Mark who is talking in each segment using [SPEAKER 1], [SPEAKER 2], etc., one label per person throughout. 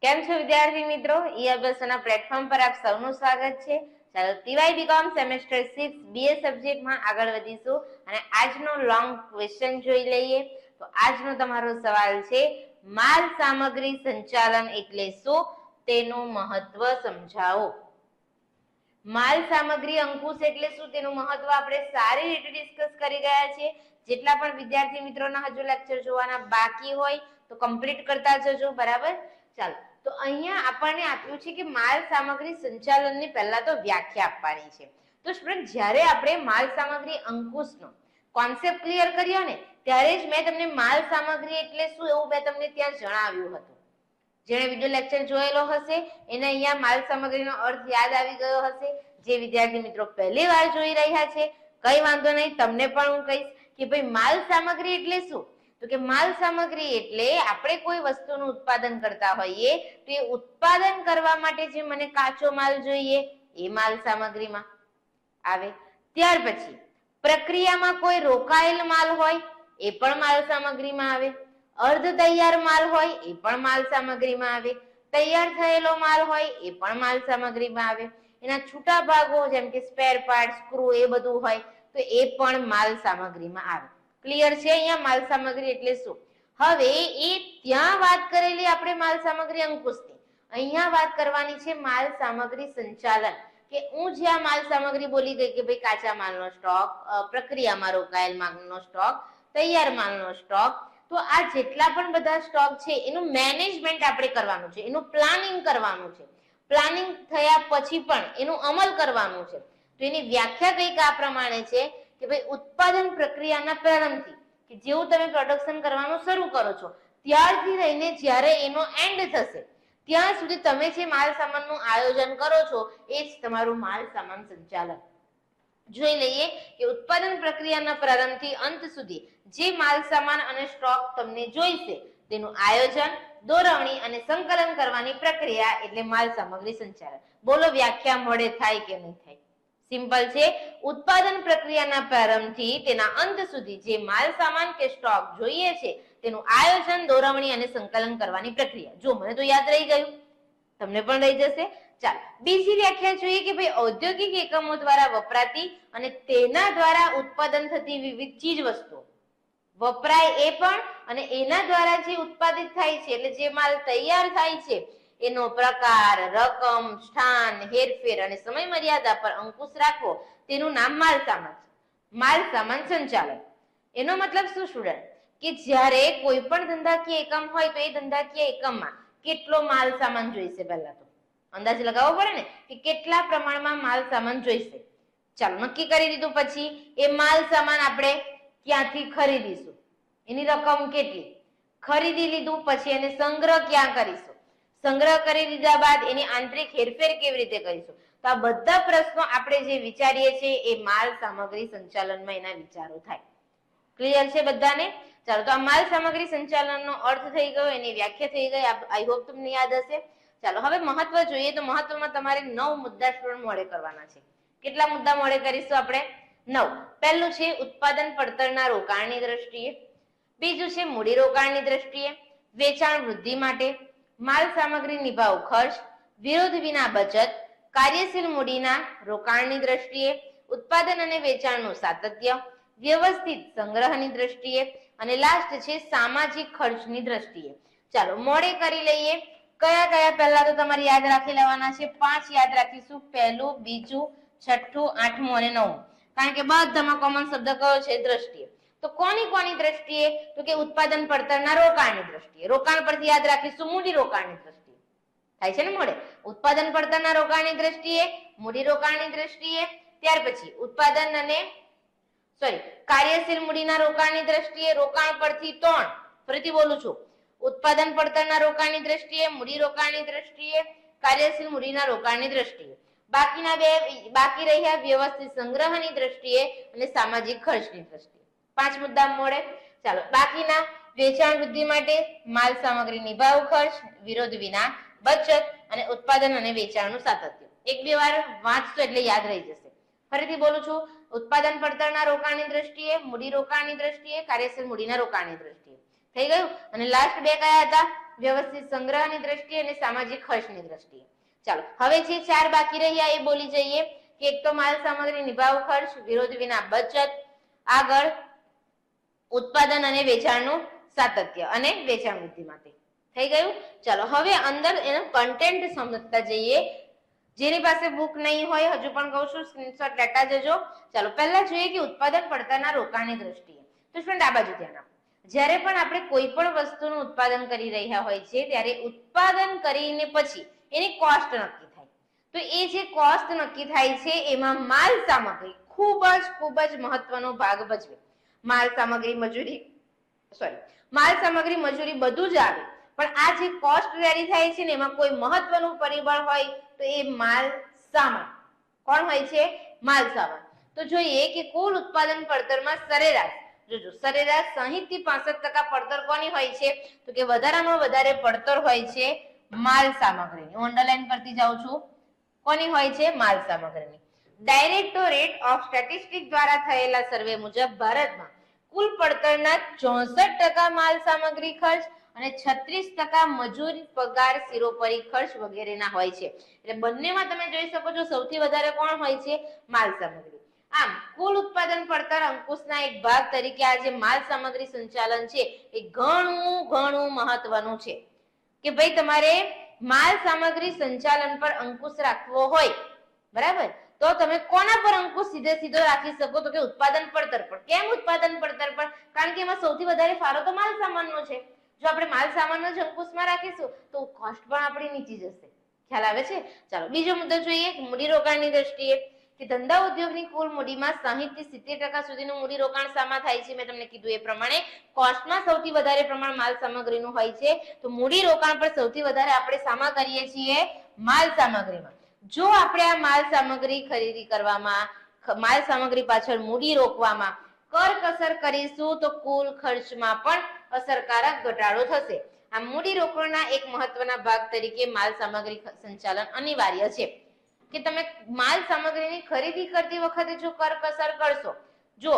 [SPEAKER 1] કેમ છો વિદ્યાર્થી મિત્રો? ઈ અભ્યાસના પ્લેટફોર્મ પર આપ સૌનું સ્વાગત છે. ચાલો ટીવાય બીકોમ સેમેસ્ટર 6 બીએ સબ્જેક્ટમાં આગળ વધીશું અને આજનો લોંગ ક્વેશ્ચન જોઈ લઈએ. તો આજનો તમારો સવાલ છે, માલ સામગ્રી સંચાલન એટલે શું? તેનું મહત્વ સમજાવો. માલ સામગ્રી અંકુશ એટલે શું, તેનું મહત્વ આપણે સારી રીતે ડિસ્કસ કરી ગયા છે. જેટલા પણ વિદ્યાર્થી મિત્રોના હજુ લેક્ચર જોવાના બાકી હોય તો કમ્પ્લીટ કરતા જજો, બરાબર? ચાલો, તો અહીંયા આપણને આપ્યું છે કે માલ સામગ્રી સંચાલનની પહેલા તો વ્યાખ્યા આપવાની છે. તો સ્ટુડન્ટ, જ્યારે આપણે માલ સામગ્રી અંકુશનો કોન્સેપ્ટ ક્લિયર કર્યો ને, ત્યારે જ મેં તમને માલ સામગ્રી એટલે શું એવું મેં તમને ત્યાં જણાવ્યું હતું. જેણે વિડિયો લેક્ચર જોયેલો હશે એને અહીંયા માલ સામગ્રીનો અર્થ યાદ આવી ગયો હશે. જે વિદ્યાર્થી મિત્રો પહેલી વાર જોઈ રહ્યા છે, કઈ વાંધો નહીં, તમને પણ હું કહીશ કે ભાઈ માલ સામગ્રી એટલે શું. તો કે માલ સામગ્રી એટલે આપણે કોઈ વસ્તુનું ઉત્પાદન કરતા હોઈએ તો એ ઉત્પાદન કરવા માટે જે મને કાચો માલ જોઈએ એ માલ સામગ્રીમાં આવે. ત્યાર પછી પ્રક્રિયામાં કોઈ રોકાયેલ માલ હોય એ પણ માલ સામગ્રીમાં આવે. અર્ધ તૈયાર માલ હોય એ પણ માલ સામગ્રીમાં આવે. તૈયાર થયેલો માલ હોય એ પણ માલ સામગ્રીમાં આવે. એના છૂટા ભાગો જેમ કે સ્પેર પાર્ટ, સ્ક્રૂ એ બધું હોય તો એ પણ માલ સામગ્રીમાં આવે. ક્લિયર છે અહીંયા માલ સામગ્રી એટલે શું? હવે એ ત્યાં વાત કરેલી આપણે માલ સામગ્રી અંકુશની, અહીંયા વાત કરવાની છે માલ સામગ્રી સંચાલન. કે હું જ્યાં માલ સામગ્રી બોલી ગઈ કે ભાઈ કાચા માલનો સ્ટોક, પ્રક્રિયામાં રોકાયેલ માલનો સ્ટોક, તૈયાર માલનો સ્ટોક, તો આ જેટલા પણ બધા સ્ટોક છે એનું મેનેજમેન્ટ આપણે કરવાનું છે, એનું પ્લાનિંગ કરવાનું છે. પ્લાનિંગ થયા પછી પણ એનું અમલ કરવાનું છે. તો એની વ્યાખ્યા કંઈક આ પ્રમાણે છે કે ભાઈ ઉત્પાદન પ્રક્રિયાના પ્રારંભથી કે જેવું તમે પ્રોડક્શન કરવાનું શરૂ કરો છો ત્યારથી લઈને જ્યારે એનો એન્ડ થશે ત્યાં સુધી તમે જે માલ સામાનનું આયોજન કરો છો એ જ તમારું માલ સામાન સંચાલન. જોઈ લઈએ કે ઉત્પાદન પ્રક્રિયાના પ્રારંભથી અંત સુધી જે માલ સામાન અને સ્ટોક તમને જોઈશે તેનું આયોજન, દોરવણી અને સંકલન કરવાની પ્રક્રિયા એટલે માલ સામગ્રી સંચાલન. બોલો વ્યાખ્યા મળે થાય કે નહીં થાય? સિમ્પલ છે. ઉત્પાદન પ્રક્રિયાના પ્રારંભથી તેના અંત સુધી જે માલ સામાન કે સ્ટોક જોઈએ છે તેનું આયોજન, દોરવણી અને સંકલન કરવાની પ્રક્રિયા. જો મને તો યાદ રહી ગયું, તમને પણ રહી જશે. ચાલો બીજી વ્યાખ્યા જોઈએ કે ભાઈ ઔદ્યોગિક એકમો દ્વારા વપરાતી અને તેના દ્વારા ઉત્પાદન થતી વિવિધ ચીજ વસ્તુઓ વપરાય એ પણ અને એના દ્વારા જે ઉત્પાદિત થાય છે એટલે જે માલ તૈયાર થાય છે એનો પ્રકાર, રકમ, સ્થાન, હેરફેર અને સમય મર્યાદા પર અંકુશ રાખવો તેનું નામ માલ સામાન છે. માલ સામાન સંચાલન એનો મતલબ શું સ્ટુડન્ટ? કે જ્યારે કોઈ પણ ધંધાકીય એકમ હોય તો એ ધંધાકીય એકમમાં કેટલો માલ સામાન જોઈશે, પહેલા તો અંદાજ લગાવવો પડે ને કે કેટલા પ્રમાણમાં માલ સામાન જોઈશે. ચાલો નક્કી કરી દીધું પછી એ માલ સામાન આપણે ક્યાંથી ખરીદીશું, એની રકમ કેટલી, ખરીદી લીધું પછી એને સંગ્રહ ક્યાં કરીશું, સંગ્રહ કરી લીધા બાદ એની આંતરિક હેરફેર કેવી રીતે કરીશું. તો આ બધા પ્રશ્નો આપણે જે વિચારીએ છીએ એ માલ સામગ્રી સંચાલનમાં એના વિચારો થાય. ક્લિયર છે બધાને? ચાલો, તો આ માલ સામગ્રી સંચાલનનો અર્થ થઈ ગયો, એની વ્યાખ્યા થઈ ગઈ. આઈ હોપ તમને યાદ હશે. ચાલો હવે મહત્વ જોઈએ. તો મહત્વમાં તમારે 9 મુદ્દા સ્ટુડન્ટ મોડે કરવાના છે. કેટલા મુદ્દા મોડે કરીશું આપણે? 9. પહેલું છે ઉત્પાદન પડતરના રોકાણની દ્રષ્ટિએ. બીજું છે મૂડી રોકાણની દ્રષ્ટિએ, વેચાણ વૃદ્ધિ માટે, માલ સામગ્રી નિભાવ ખર્ચ, વિરોધ વિના બચત, કાર્યશીલ મૂડીના રોકાણની દ્રષ્ટિએ, ઉત્પાદન અને વેચાણનું સાતત્ય, વ્યવસ્થિત સંગ્રહની દ્રષ્ટિએ અને લાસ્ટ છે સામાજિક ખર્ચની દ્રષ્ટિએ. ચાલો મોડે કરી લઈએ. કયા કયા પહેલા તો તમારે યાદ રાખી લેવાના છે. 5 યાદ રાખીશું, પહેલું, બીજું, છઠ્ઠું, 8મું અને 9મું. કારણ કે બધામાં કોમન શબ્દ કયો છે? દ્રષ્ટિએ. તો કોની કોની દ્રષ્ટિએ? તો કે ઉત્પાદન પડતરના રોકાણની દ્રષ્ટિએ. રોકાણ પરથી યાદ રાખીશું મૂડી રોકાણની દ્રષ્ટિએ. થાય છે ને મોડે? ઉત્પાદન પડતરના રોકાણની દ્રષ્ટિએ, મૂડી રોકાણની દ્રષ્ટિએ, ત્યાર પછી ઉત્પાદન અને કાર્યશીલ મૂડીના રોકાણની દ્રષ્ટિએ. રોકાણ પરથી 3, ફરીથી બોલું છું, ઉત્પાદન પડતરના રોકાણની દ્રષ્ટિએ, મૂડી રોકાણની દ્રષ્ટિએ, કાર્યશીલ મૂડીના રોકાણની દ્રષ્ટિએ. બાકીના બે બાકી રહ્યા વ્યવસ્થિત સંગ્રહની દ્રષ્ટિએ અને સામાજિક ખર્ચની દ્રષ્ટિએ. 5 મુદ્દા મોડે. ચાલો બાકીના વેચાણ વૃદ્ધિ માટે માલ સામગ્રી નિભાવ ખર્ચ, વિરોધ વિના બચત અને ઉત્પાદન અને વેચાણનું સાતત્ય. 1-2 વાર વાંચશો એટલે યાદ રહી જશે. ફરીથી બોલું છું, ઉત્પાદન પડતરના રોકાણની દ્રષ્ટિએ, મૂડી રોકાણની દ્રષ્ટિએ, કાર્યશીલ મૂડીના રોકાણની દ્રષ્ટિએ. થઈ ગયું? અને લાસ્ટ 2 કયા હતા? વ્યવસ્થિત સંગ્રહની દ્રષ્ટિએ અને સામાજિક ખર્ચની દ્રષ્ટિએ. ચાલો હવે જે 4 બાકી રહ્યા એ બોલી જઈએ કે એક તો માલ સામગ્રી નિભાવ ખર્ચ, વિરોધ વિના બચત, આગળ ઉત્પાદન અને વેચાણનું સાતત્ય અને વેચાણ વૃદ્ધિ માટે થઈ ગયું. ચાલો હવે અંદર એનો કન્ટેન્ટ સમજતા જઈએ. જેની પાસે બુક નહીં હોય હજુ પણ કહું છું સ્ક્રીનશોટ લેતા જજો. ચાલો પહેલા જોઈએ કે ઉત્પાદન પડતરના રોકાણની દ્રષ્ટિએ. તો સ્ટુડન્ટ આ બાજુ ધ્યાન આપો. જ્યારે પણ આપણે કોઈ પણ વસ્તુનું ઉત્પાદન કરી રહ્યા હોય છે ત્યારે ઉત્પાદન કરીને પછી એની કોસ્ટ નક્કી થાય. તો એ જે કોસ્ટ નક્કી થાય છે એમાં માલ સામગ્રી ખૂબ જ મહત્વનો ભાગ ભજવે. માલ સામગ્રી મજૂરી બધું જ આવે, પણ આ જે કોસ્ટ વેરી થાય છે ને એમાં કોઈ મહત્વનું પરિબળ હોય તો એ માલ સામાન. કોણ હોય છે? માલ સામાન. તો જોઈએ કે કુલ ઉત્પાદન પડતરમાં સરેરાશ જોજો, સરેરાશ 60 થી 65% પડતર કોની હોય છે? તો કે વધારામાં વધારે પડતર હોય છે માલ સામગ્રીની. હું અંડરલાઈન કરતી જાઉં છું. કોની હોય છે? માલ સામગ્રીની. ડાયરેક્ટોરેટ ઓફ સ્ટેટિસ્ટિક્સ દ્વારા થયેલા સર્વે મુજબ ભારતમાં કુલ પડતરના 64% માલ સામગ્રી ખર્ચ અને 36% મજૂરી, પગાર, સિરોપરી ખર્ચ વગેરેના હોય છે. એટલે બંનેમાં તમે જોઈ શકો છો સૌથી વધારે કોણ હોય છે? માલ સામગ્રી. આમ કુલ ઉત્પાદન પડતર અંકુશના એક ભાગ તરીકે આ જે માલ સામગ્રી સંચાલન છે એ ઘણું મહત્વનું છે કે ભાઈ તમારે માલ સામગ્રી સંચાલન પર અંકુશ રાખવો હોય, બરાબર, તો તમે કોના પર અંકુશ સીધો રાખી શકો? તો કે ઉત્પાદન પડતર પર. કેમ ઉત્પાદન પડતર પર? કારણ કે એમાં સૌથી વધારે ફાળો તો માલ સામાનનો છે. જો આપણે માલ સામાનનો જ અંકુશમાં રાખીશું તો કોસ્ટ પણ આપણી નીચી જશે. ખ્યાલ આવે છે? ચાલો બીજો મુદ્દો જોઈએ મૂડીરોકાણની દ્રષ્ટિએ કે ધંધા ઉદ્યોગની કુલ મૂડીમાં 60 થી 70% સુધીનું મૂડીરોકાણ શામાં થાય છે? મેં તમને કીધું એ પ્રમાણે કોસ્ટમાં સૌથી વધારે પ્રમાણ માલ સામગ્રીનું હોય છે. તો મૂડીરોકાણ પર સૌથી વધારે આપણે શામાં કરીએ છીએ? માલ સામગ્રીમાં. જો આપણે આ માલ સામગ્રી ખરીદી કરવામાં, માલ સામગ્રી પાછળ મૂડી રોકવામાં કરકસર કરીશું તો કુલ ખર્ચમાં પણ અસરકારક ઘટાડો થશે. આ મૂડી રોકાણના એક મહત્વના ભાગ તરીકે માલ સામગ્રી સંચાલન અનિવાર્ય છે કે તમે માલ સામગ્રીની ખરીદી કરતી વખતે જો કરકસર કરશો, જો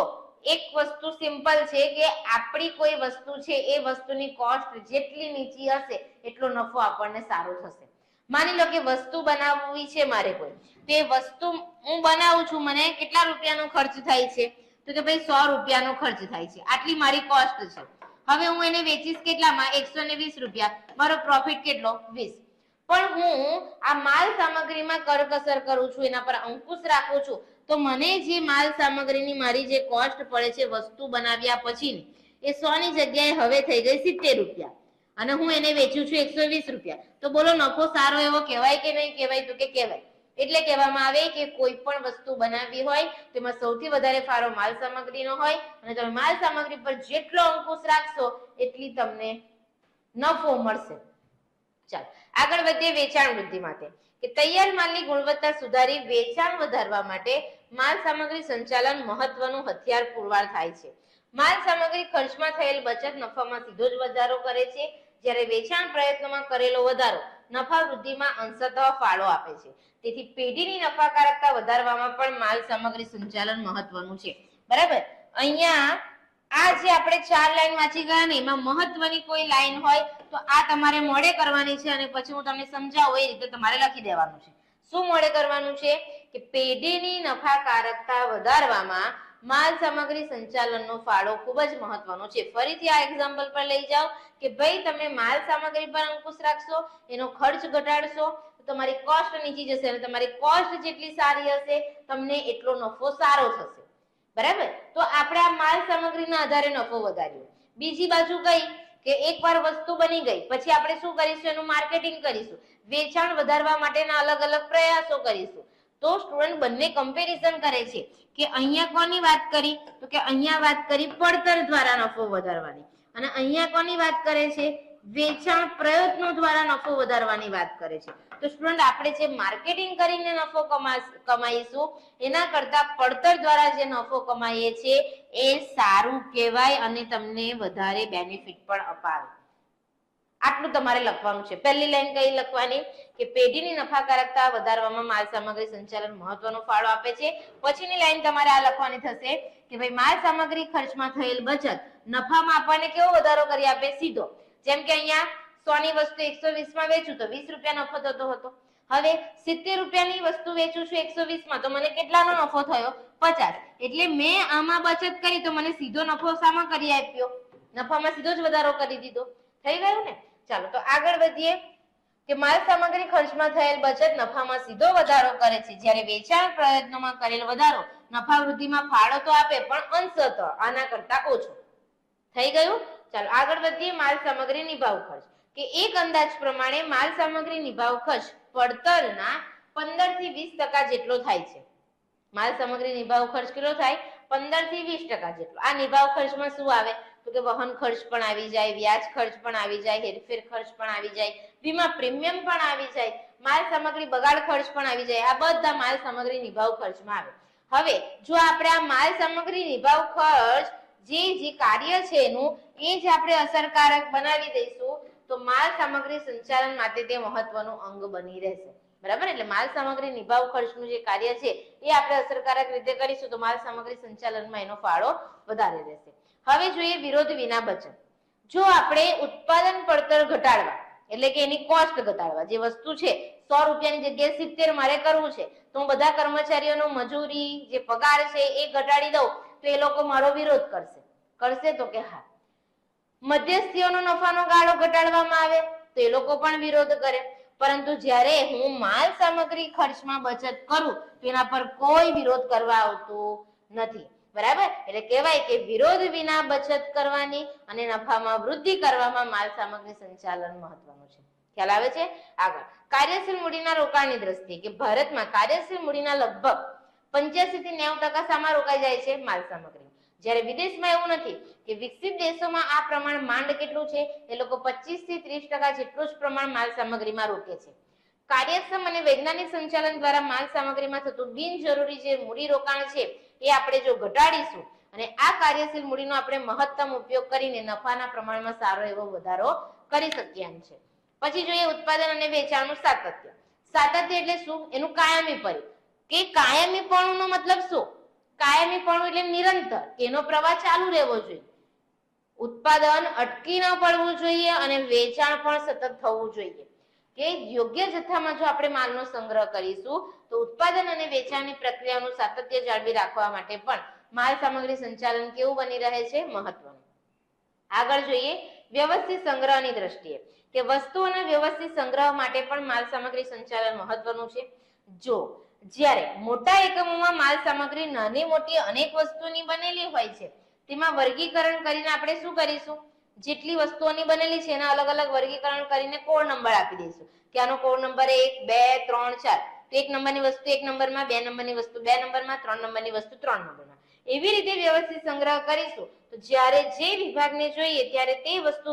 [SPEAKER 1] એક વસ્તુ સિમ્પલ છે કે આપણી કોઈ વસ્તુ છે એ વસ્તુની કોસ્ટ જેટલી નીચી હશે એટલો નફો આપણને સારો થશે. માની લો કે વસ્તુ બનાવવી છે મારે કોઈ, તે વસ્તુ હું બનાવું છું, મને કેટલા રૂપિયાનો ખર્ચ થાય છે? તો કે ભાઈ 100 રૂપિયાનો ખર્ચ થાય છે. આટલી મારી કોસ્ટ છે. હવે હું એને વેચીશ કેટલામાં? 120 રૂપિયા. મારો પ્રોફિટ કેટલો? 20. પણ હું આ માલ સામગ્રીમાં કરકસર કરું છું, એના પર અંકુશ રાખું છું, તો મને જે માલ સામગ્રીની મારી જે કોસ્ટ પડે છે વસ્તુ બનાવ્યા પછી એ 100 ની જગ્યાએ હવે થઈ ગઈ 70 રૂપિયા અને હું એને વેચું છું 120 રૂપિયા. તો બોલો નફો સારો એવો કહેવાય કે નહીં કહેવાય? તો કે કહેવાય. એટલે કહેવામાં આવે કે કોઈ પણ વસ્તુ બનાવવી હોય તેમાં સૌથી વધારે ફાળો માલ સામગ્રીનો હોય અને તમે માલ સામગ્રી પર જેટલો અંકુશ રાખશો એટલી તમને નફો મળશે. ચાલો આગળ વધીએ વેચાણ વૃદ્ધિ માટે કે તૈયાર માલની ગુણવત્તા સુધારી વેચાણ વધારવા માટે માલ સામગ્રી સંચાલન મહત્વનું હથિયાર પુરવાર થાય છે. માલ સામગ્રી ખર્ચમાં થયેલ બચત નફામાં સીધો જ વધારો કરે છે, જ્યારે વેચાણ પ્રયત્નોમાં કરેલો વધારો નફા વૃદ્ધિમાં અંશતઃ ફાળો આપે છે. તેથી પેઢીની નફાકારકતા વધારવામાં પણ માલ સામગ્રી સંચાલન મહત્વનું છે. બરાબર, અહીંયા આ જે આપણે 4 લાઈન વાંચી ગયા ને એમાં મહત્વની કોઈ લાઈન હોય તો આ તમારે મોડે કરવાની છે અને પછી હું તમને સમજાવું એ રીતે તમારે લખી દેવાનું છે. શું મોડે કરવાનું છે? કે પેઢીની નફાકારકતા વધારવામાં માલ સામગ્રી સંચાલનનો ફાળો ખૂબ જ મહત્વનો છે. ફરીથી આ એક્ઝામ્પલ પર લઈ જાઓ કે ભાઈ તમે માલ સામગ્રી પર અંકુશ રાખશો, એનો ખર્ચ ઘટાડશો તો તમારી કોસ્ટ નીચી જશે અને તમારી કોસ્ટ જેટલી સારી હશે તમને એટલો નફો સારો થશે. બરાબર, તો આપણે આ માલ સામગ્રીના આધારે નફો વધાર્યો. બીજી બાજુ કઈ કે એકવાર વસ્તુ બની ગઈ પછી આપણે શું કરીશું? એનું માર્કેટિંગ કરીશું, વેચાણ વધારવા માટેના અલગ અલગ પ્રયાસો કરીશું. તો સ્ટુડન્ટ બંને કમ્પેરિઝન કરે છે કે અહીંયા કોની વાત કરી? તો કે અહીંયા વાત કરી પડતર દ્વારા નફો વધારવાની અને અહીંયા કોની વાત કરે છે? વેચાણ પ્રયત્નો દ્વારા નફો વધારવાની વાત કરે છે. તો સ્ટુડન્ટ આપણે જે માર્કેટિંગ કરીને નફો કમાઈશું એના કરતા પડતર દ્વારા જે નફો કમાઈએ છીએ એ સારું કહેવાય અને તમને વધારે બેનિફિટ પણ અપાવે. આટલું તમારે લખવાનું છે. પહેલી લાઈન કઈ લખવાની? કે પેઢીની નફાકારકતા વધારવામાં માલ સામગ્રી સંચાલન મહત્વનો ફાળો આપે છે. પછીની લાઈન તમારે આ લખવાની થશે કે ભાઈ માલ સામગ્રી ખર્ચમાં થયેલ બચત નફામાં આપણને કેવો વધારો કરી આપે? સીધો. જેમ કે અહીંયા 100 ની વસ્તુ 120 માં વેચું તો 20 રૂપિયા નફો થતો હતો. હવે 70 રૂપિયાની વસ્તુ વેચું છું 120 માં તો મને કેટલાનો નફો થયો? 50. એટલે મેં આમાં બચત કરી તો મને સીધો નફો શામાં કરી આપ્યો? નફામાં સીધો જ વધારો કરી દીધો. થઈ ગયું ને? ચાલો તો આગળ વધીએ કે માલ સામગ્રી ખર્ચમાં થયેલ બચત નફામાં સીધો વધારો કરે છે, જ્યારે વેચાણ પ્રયત્નોમાં કરેલ વધારો નફા વૃદ્ધિમાં ફાળો તો આપે પણ અંશતઃ આના કરતા ઓછો. થઈ ગયું? ચાલો આગળ વધીએ માલ સામગ્રી નિભાવ ખર્ચ કે એક અંદાજ પ્રમાણે માલ સામગ્રી નિભાવ ખર્ચ પડતરના 15 થી 20% જેટલો થાય છે. માલ સામગ્રી નિભાવ ખર્ચ કેટલો થાય? 15 થી 20% જેટલો. આ નિભાવ ખર્ચમાં શું આવે? તો કે વહન ખર્ચ પણ આવી જાય, વ્યાજ ખર્ચ પણ આવી જાય, હેરફેર ખર્ચ પણ આવી જાય, વીમા પ્રીમિયમ પણ આવી જાય, માલ સામગ્રી બગાડ ખર્ચ પણ આવી જાય. આ બધા માલ સામગ્રી નિભાવ ખર્ચમાં આવે. હવે જો આપણે આ માલ સામગ્રી નિભાવ ખર્ચ જે કાર્ય છે એનું એ જ આપણે અસરકારક બનાવી દઈશું તો માલ સામગ્રી સંચાલન માટે તે મહત્વનું અંગ બની રહેશે. બરાબર? એટલે માલ સામગ્રી નિભાવ ખર્ચનું જે કાર્ય છે એ આપણે અસરકારક રીતે કરીશું તો માલ સામગ્રી સંચાલનમાં એનો ફાળો વધારે રહેશે. હવે જોઈએ વિરોધ વિના બચત. જો આપણે ઉત્પાદન પડતર ઘટાડવા એટલે કે એની કોસ્ટ ઘટાડવા, જે વસ્તુ છે 100 રૂપિયાની જગ્યાએ 70 મારે કરવું છે તો હું બધા કર્મચારીઓનો મજૂરી જે પગાર છે એ ઘટાડી દઉં તો એ લોકો મારો વિરોધ કરશે. કરશે તો કે હા. મધ્યસ્થીઓનો નફાનો ગાળો ઘટાડવામાં આવે તો એ લોકો પણ વિરોધ કરે. પરંતુ જ્યારે હું માલ સામગ્રી ખર્ચમાં બચત કરું તો એના પર કોઈ વિરોધ કરવા આવતું નથી. બરાબર? એટલે કહેવાય કે વિરોધ વિના બચત કરવાની અને નફામાં વૃદ્ધિ કરવામાં માલ સામગ્રી સંચાલન મહત્વનું છે. ખ્યાલ આવે છે? આગળ કાર્યશીલ મૂડીના રોકાણની દ્રષ્ટિએ કે ભારતમાં કાર્યશીલ મૂડીના લગભગ 85 થી 90% શામાં રોકાઈ જાય છે? માલ સામગ્રી. જ્યારે વિદેશમાં એવું નથી કે વિકસિત દેશોમાં આ પ્રમાણ માંડ કેટલું છે? એ લોકો 25 થી 30% જેટલું જ પ્રમાણ માલ સામગ્રીમાં રોકે છે. કાર્યક્ષમ અને વૈજ્ઞાનિક સંચાલન દ્વારા માલ સામગ્રીમાં થતું બિનજરૂરી જે મૂડી રોકાણ છે એ આપણે જો ઘટાડીશું અને આ કાર્યશીલ મૂડીનો આપણે મહત્તમ ઉપયોગ કરીને નફાના પ્રમાણમાં સારો એવો વધારો કરી શકીએ એમ છે. પછી જોઈએ ઉત્પાદન અને વેચાણનું સાતત્ય. સાતત્ય એટલે શું? એનું કાયમીપણું. કે કાયમીપણુંનો મતલબ શું? કાયમીપણું એટલે નિરંતર, એનો પ્રવાહ ચાલુ રહેવો જોઈએ. ઉત્પાદન અટકી ન પડવું જોઈએ અને વેચાણ પણ સતત થવું જોઈએ. કે યોગ્ય જથ્થામાં જો આપણે માલનો સંગ્રહ કરીશું તો ઉત્પાદન અને વેચાણની પ્રક્રિયાનું સાતત્ય જાળવી રાખવા માટે પણ માલ સામગ્રી સંચાલન કેવું બની રહે છે? મહત્વનું. આગળ જોઈએ વ્યવસ્થિત સંગ્રહની દ્રષ્ટિએ કે વસ્તુઓના વ્યવસ્થિત સંગ્રહ માટે પણ માલ સામગ્રી સંચાલન મહત્વનું છે. જો જ્યારે મોટા એકમોમાં માલ સામગ્રી નાની મોટી અનેક વસ્તુની બનેલી હોય છે તેમાં વર્ગીકરણ કરીને આપણે શું કરીશું? જેટલી વસ્તુઓની બનેલી છે એના અલગ અલગ વર્ગીકરણ કરીને કોડ નંબર આપી દઈશું કે આનો કોડ નંબર 1, 2, 3, 4. તો 1 નંબરની વસ્તુ 1 નંબરમાં, 2 નંબરની વસ્તુ 2 નંબરમાં, 3 નંબરની વસ્તુ 3 નંબરમાં. એવી રીતે વ્યવસ્થિત સંગ્રહ કરીશું તો જ્યારે જે વિભાગને જોઈએ ત્યારે તે વસ્તુ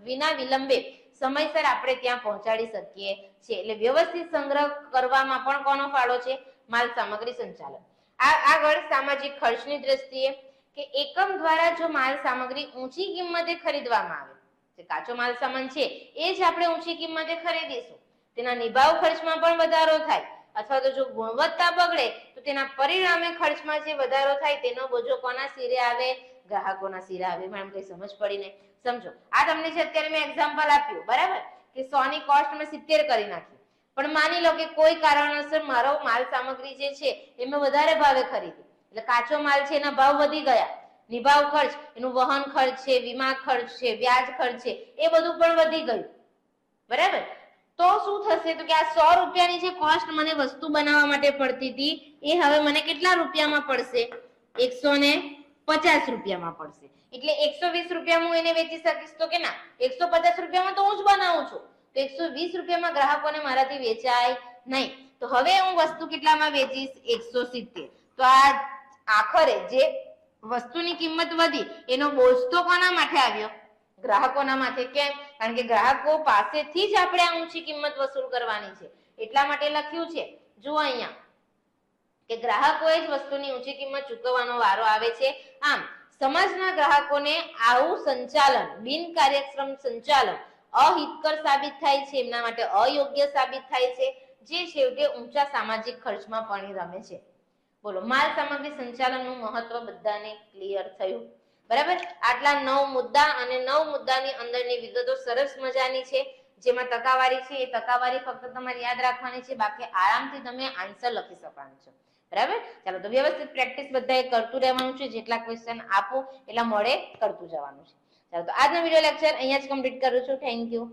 [SPEAKER 1] વિના વિલંબે સમયસર આપણે ત્યાં પહોંચાડી શકીએ છીએ. એટલે વ્યવસ્થિત સંગ્રહ કરવામાં પણ કોનો ફાળો છે? માલ સામગ્રી સંચાલન. આગળ સામાજિક ખર્ચની દ્રષ્ટિએ કે એકમ દ્વારા જો માલ સામગ્રી ઊંચી કિંમતે ખરીદવામાં આવે, જે કાચો માલ સામાન છે એ જ આપણે ઊંચી કિંમતે ખરીદીશું, તેના નિભાવ ખર્ચમાં પણ વધારો થાય અથવા તો જો ગુણવત્તા બગડે તો તેના પરિણામે ખર્ચમાં જે વધારો થાય તેનો બોજો કોના સિરે આવે? ગ્રાહકોના સિરે આવે. મેમ કઈ સમજ પડી નહીં? સમજો આ તમને છે અત્યારે મેં એક્ઝામ્પલ આપ્યું, બરાબર? કે 100 ની કોસ્ટ મેં 70 કરી નાખી, પણ માની લો કે કોઈ કારણોસર મારો માલ સામગ્રી જે છે એ મેં વધારે ભાવે ખરીદી એટલે કાચો માલ છે એના ભાવ વધી ગયા, નિભાવ ખર્ચ, એનું વહન ખર્ચ છે, વીમા ખર્ચ છે, વ્યાજ ખર્ચ છે, એ બધું પણ વધી ગયું. બરાબર? તો શું થશે? તો કે આ 100 રૂપિયાની જે કોસ્ટ મને વસ્તુ બનાવવા માટે પડતી હતી એ હવે મને કેટલા રૂપિયામાં પડશે? 150 રૂપિયામાં પડશે. એટલે 120 રૂપિયામાં હું એને વેચી શકીશ તો કે ના, 150 રૂપિયામાં તો હું જ બનાવું છું તો 120 રૂપિયામાં ગ્રાહકોને મારાથી વેચાય નહીં. તો હવે હું વસ્તુ કેટલામાં વેચીશ? 170. તો આ આખરે જે વસ્તુની કિંમત વધી એનો બોજ તો કોના માથે આવ્યો? ગ્રાહકોના માથે. કેમ? કારણ કે ગ્રાહકો પાસેથી જ આપણે આ ઊંચી કિંમત વસૂલ કરવાની છે. એટલા માટે લખ્યું છે, જુઓ અહીંયા કે ગ્રાહકોએ જ વસ્તુની ઊંચી કિંમત ચૂકવવાનો વારો આવે છે. આમ સમાજના ગ્રાહકોને આવું સંચાલન, બિનકાર્યક્ષમ સંચાલન અહિતકર સાબિત થાય છે, એમના માટે અયોગ્ય સાબિત થાય છે, જે છેવટે ઊંચા સામાજિક ખર્ચમાં પરિણમે છે. બોલો, માલ સામગ્રી સંચાલનનું મહત્વ બધાને ક્લિયર થયું? બરાબર. આટલા 9 મુદ્દા અને 9 મુદ્દાની અંદરની વિગતો સરસ મજાની છે. જેમાં ટકાવારી છે એ ટકાવારી ફક્ત તમારે યાદ રાખવાની છે, બાકી આરામથી તમે આન્સર લખી શકવાનું છે. બરાબર. ચાલો તો વ્યવસ્થિત પ્રેક્ટિસ બધાએ કરતું રહેવાનું છે. જેટલા ક્વેશ્ચન આપો એટલા મોડે કરતું જવાનું છે. ચાલો તો આજનો વિડીયો લેક્ચર અહીંયા જ કમ્પ્લીટ કરું છું. Thank you.